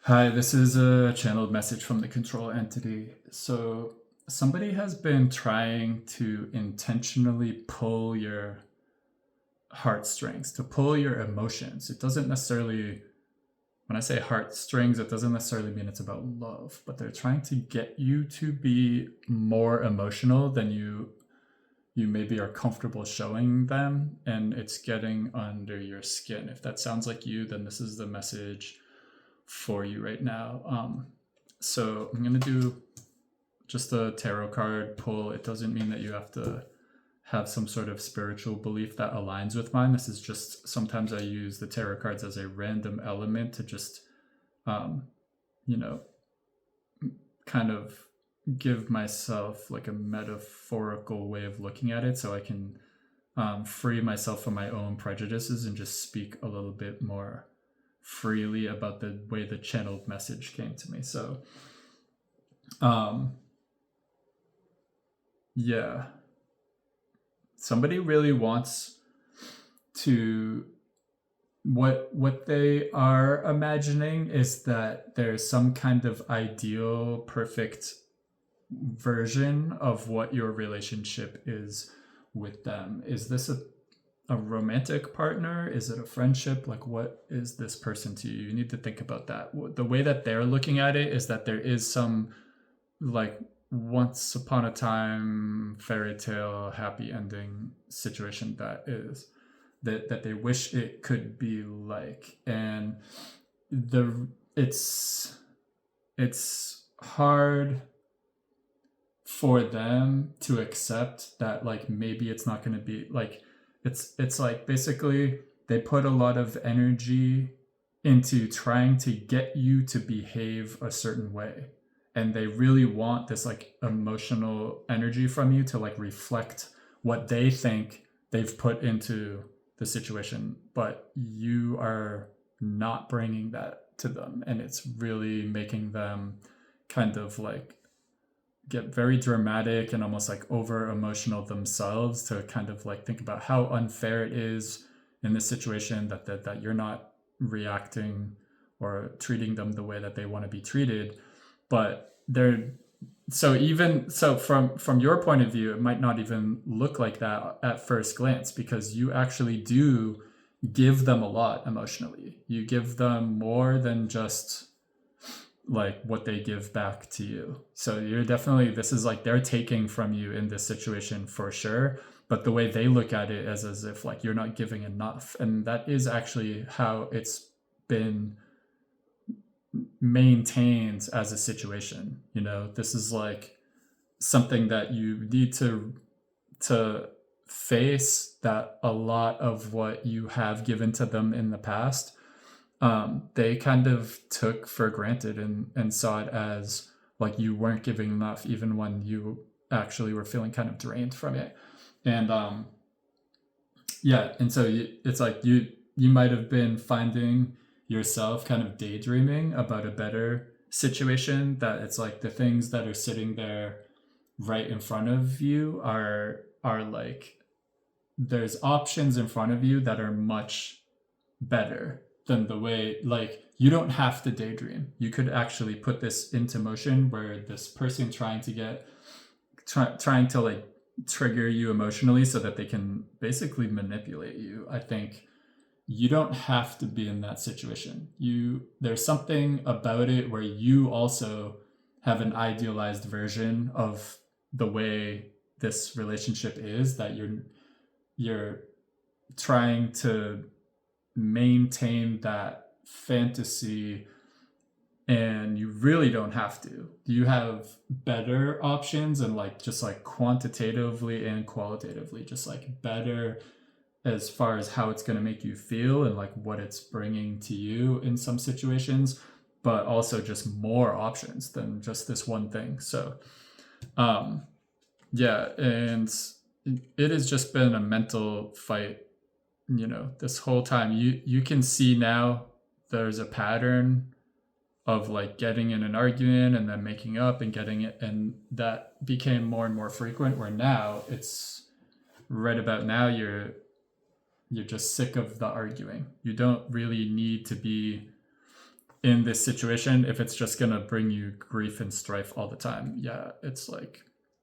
Hi, this is a channeled message from the control entity. So, somebody has been trying to intentionally pull your heartstrings, to pull your emotions. It doesn't necessarily, when I say heartstrings, it doesn't necessarily mean it's about love, but they're trying to get you to be more emotional than you maybe are comfortable showing them, and it's getting under your skin. If that sounds like you, then this is the message for you right now. So I'm gonna do just a tarot card pull. It doesn't mean that you have to have some sort of spiritual belief that aligns with mine. This is just sometimes I use the tarot cards as a random element to just, um, you know, kind of give myself like a metaphorical way of looking at it so I can free myself from my own prejudices and just speak a little bit more freely about the way the channeled message came to me. So, um, yeah, somebody really wants to. What they are imagining is that there's some kind of ideal, perfect version of what your relationship is with them. Is this a romantic partner? Is it a friendship? Like, what is this person to you? You need to think about that. The way that they're looking at it is that there is some, like, once upon a time fairy tale happy ending situation that they wish it could be like. And the it's hard for them to accept that, like, maybe it's not going to be like, it's like basically they put a lot of energy into trying to get you to behave a certain way, and they really want this like emotional energy from you to like reflect what they think they've put into the situation, but you are not bringing that to them, and it's really making them kind of like get very dramatic and almost like over emotional themselves to kind of like think about how unfair it is in this situation that you're not reacting or treating them the way that they want to be treated. But they're, so even so from your point of view, it might not even look like that at first glance, because you actually do give them a lot emotionally. You give them more than just like what they give back to you. So you're definitely, this is like they're taking from you in this situation for sure. But the way they look at it is as if like you're not giving enough. And that is actually how it's been maintained as a situation. You know, this is like something that you need to face, that a lot of what you have given to them in the past, they kind of took for granted and saw it as like you weren't giving enough, even when you actually were feeling kind of drained from it. And yeah, and so it's like you might have been finding yourself kind of daydreaming about a better situation, that it's like the things that are sitting there right in front of you are like, there's options in front of you that are much better than the way, like, you don't have to daydream. You could actually put this into motion where this person trying to like trigger you emotionally so that they can basically manipulate you. I think you don't have to be in that situation. There's something about it where you also have an idealized version of the way this relationship is, that you're trying to maintain that fantasy, and you really don't have to. You have better options, and like just like quantitatively and qualitatively, just like better as far as how it's going to make you feel and like what it's bringing to you in some situations, but also just more options than just this one thing. So um yeah, and it has just been a mental fight, you know, this whole time. You can see now there's a pattern of like getting in an argument and then making up and getting it, and that became more and more frequent, where now it's right about now you're just sick of the arguing. You don't really need to be in this situation, if it's just gonna bring you grief and strife all the time, yeah, it's like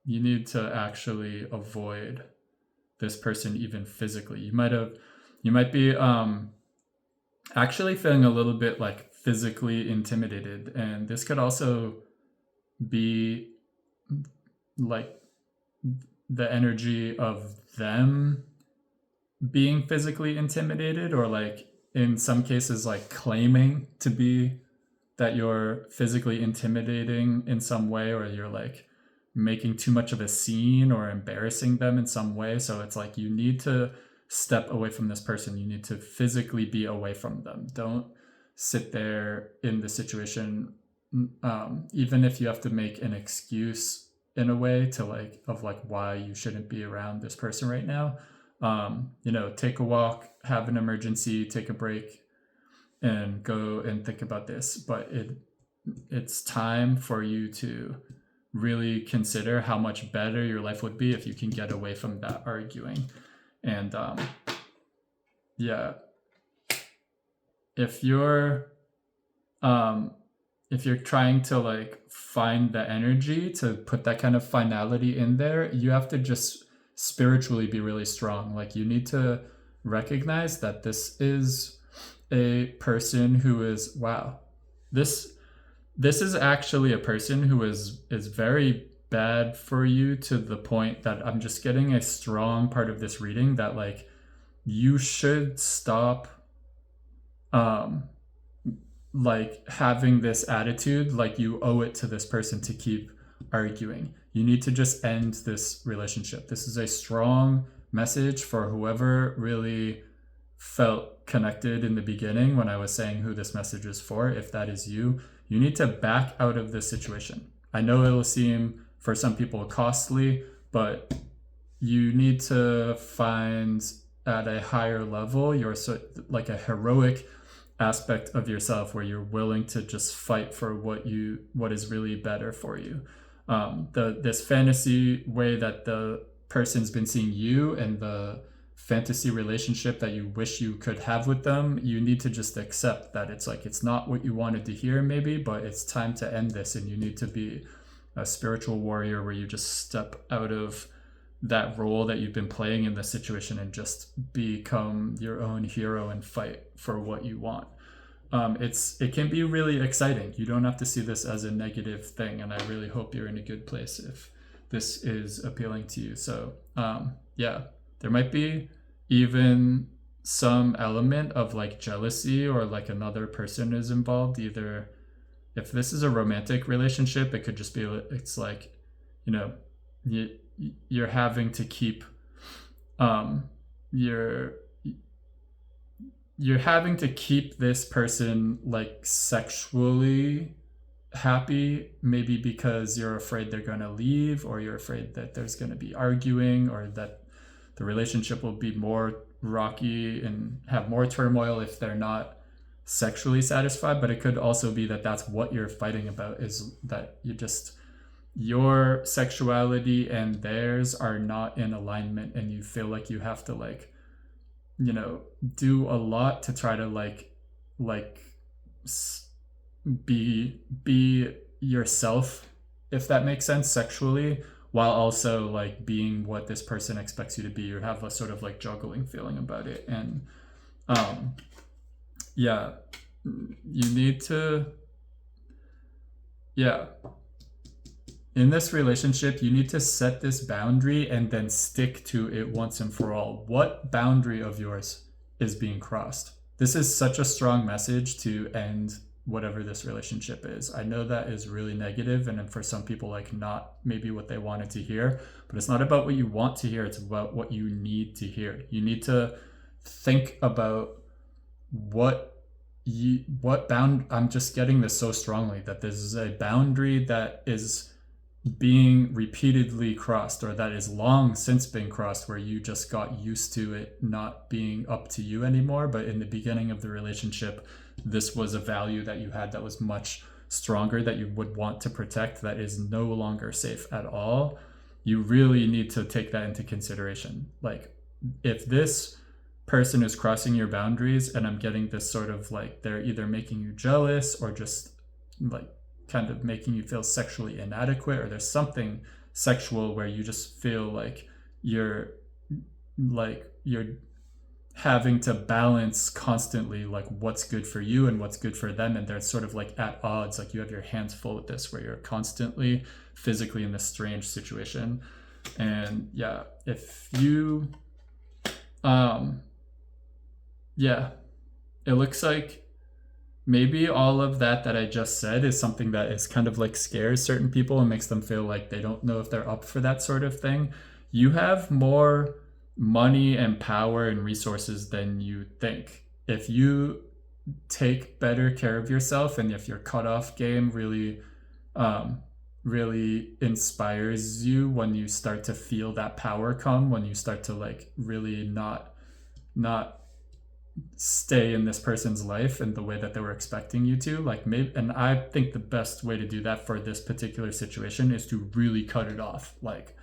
you need to actually avoid this person even physically. You might be actually feeling a little bit like physically intimidated, and this could also be like the energy of them being physically intimidated, or like in some cases like claiming to be that you're physically intimidating in some way, or you're like making too much of a scene or embarrassing them in some way. So it's like you need to step away from this person. You need to physically be away from them. Don't sit there in the situation, even if you have to make an excuse in a way to like of like why you shouldn't be around this person right now. Take a walk, have an emergency, take a break, and go and think about this. But it's time for you to really consider how much better your life would be if you can get away from that arguing. And if you're trying to like find the energy to put that kind of finality in there, you have to just spiritually be really strong. Like you need to recognize that this is a person who is, wow, this is actually a person who is very bad for you, to the point that I'm just getting a strong part of this reading that like you should stop like having this attitude like you owe it to this person to keep arguing. You need to just end this relationship. This is a strong message for whoever really felt connected in the beginning when I was saying who this message is for. If that is you, you need to back out of this situation. I know it'll seem for some people costly, but you need to find at a higher level like a heroic aspect of yourself where you're willing to just fight for what is really better for you. This fantasy way that the person's been seeing you, and the fantasy relationship that you wish you could have with them, you need to just accept that it's like it's not what you wanted to hear maybe, but it's time to end this. And you need to be a spiritual warrior where you just step out of that role that you've been playing in this situation and just become your own hero and fight for what you want. It can be really exciting. You don't have to see this as a negative thing, and I really hope you're in a good place if this is appealing to you. So there might be even some element of like jealousy, or like another person is involved. Either if this is a romantic relationship, it could just be, it's like, you're having to keep you're having to keep this person like sexually happy, maybe because you're afraid they're going to leave, or you're afraid that there's going to be arguing, or that the relationship will be more rocky and have more turmoil if they're not sexually satisfied. But it could also be that that's what you're fighting about, is that your sexuality and theirs are not in alignment, and you feel like you have to like, do a lot to try to like be yourself, if that makes sense, sexually, while also like being what this person expects you to be. You have a sort of like juggling feeling about it. And you need to, in this relationship, you need to set this boundary and then stick to it once and for all. What boundary of yours is being crossed? This is such a strong message to end whatever this relationship is. I know that is really negative, and for some people, like not maybe what they wanted to hear, but it's not about what you want to hear. It's about what you need to hear. You need to think about I'm just getting this so strongly, that this is a boundary that is being repeatedly crossed, or that is long since been crossed, where you just got used to it not being up to you anymore. But in the beginning of the relationship, this was a value that you had that was much stronger, that you would want to protect, that is no longer safe at all. You really need to take that into consideration. Like, if this person is crossing your boundaries, and I'm getting this sort of like they're either making you jealous or just like kind of making you feel sexually inadequate, or there's something sexual where you just feel you're you're having to balance constantly like what's good for you and what's good for them, and they're sort of like at odds, like you have your hands full with this where you're constantly physically in this strange situation. And yeah, if you yeah, it looks like maybe all of that I just said is something that is kind of like scares certain people and makes them feel like they don't know if they're up for that sort of thing. You have more money and power and resources than you think. If you take better care of yourself, and if your cutoff game really inspires you, when you start to feel that power come, when you start to like really not stay in this person's life in the way that they were expecting you to, like maybe, and I think the best way to do that for this particular situation is to really cut it off. Like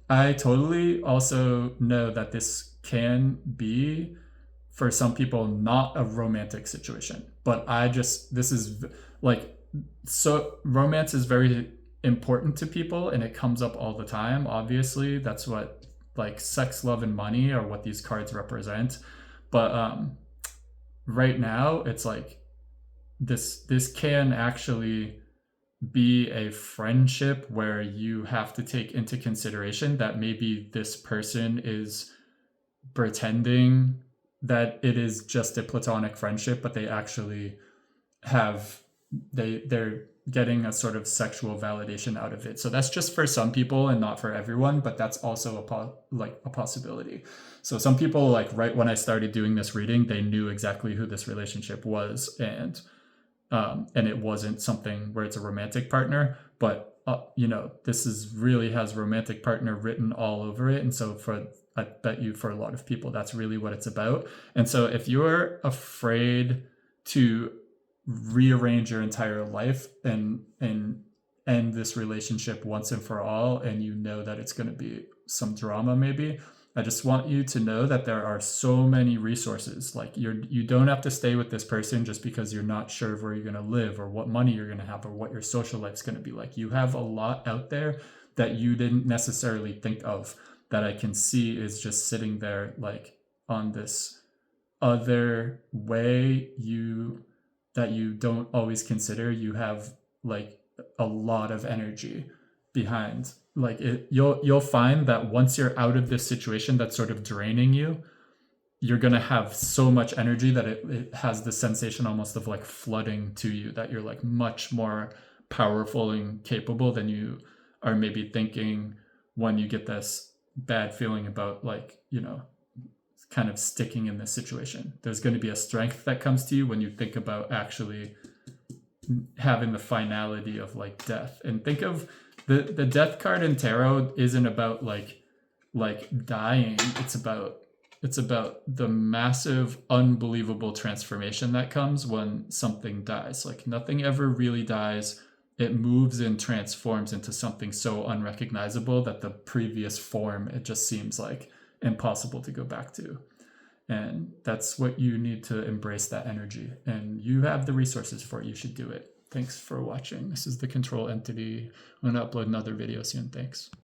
I totally also know that this can be for some people not a romantic situation, but this is like, so romance is very important to people and it comes up all the time. Obviously that's what like sex, love, and money are what these cards represent. But right now it's like this can actually be a friendship where you have to take into consideration that maybe this person is pretending that it is just a platonic friendship, but they actually have they're getting a sort of sexual validation out of it. So that's just for some people and not for everyone, but that's also a possibility. So some people, like right when I started doing this reading, they knew exactly who this relationship was, and it wasn't something where it's a romantic partner, but this is really has romantic partner written all over it. And so I bet you for a lot of people, that's really what it's about. And so if you're afraid to rearrange your entire life and end this relationship once and for all, and you know that it's going to be some drama, maybe, I just want you to know that there are so many resources. Like you don't have to stay with this person just because you're not sure of where you're going to live or what money you're going to have or what your social life's going to be like. You have a lot out there that you didn't necessarily think of, that I can see is just sitting there like on this other way that you don't always consider. You have like a lot of energy behind like it. You'll find that once you're out of this situation that's sort of draining you, you're going to have so much energy that it has the sensation almost of like flooding to you, that you're like much more powerful and capable than you are maybe thinking when you get this bad feeling about like, kind of sticking in this situation. There's going to be a strength that comes to you when you think about actually having the finality of like death. And think of the death card in tarot isn't about like dying. It's about the massive, unbelievable transformation that comes when something dies. Like nothing ever really dies. It moves and transforms into something so unrecognizable that the previous form, it just seems like impossible to go back to. And that's what you need to embrace, that energy. And you have the resources for it. You should do it. Thanks for watching. This is the Control Entity. I'm going to upload another video soon. Thanks.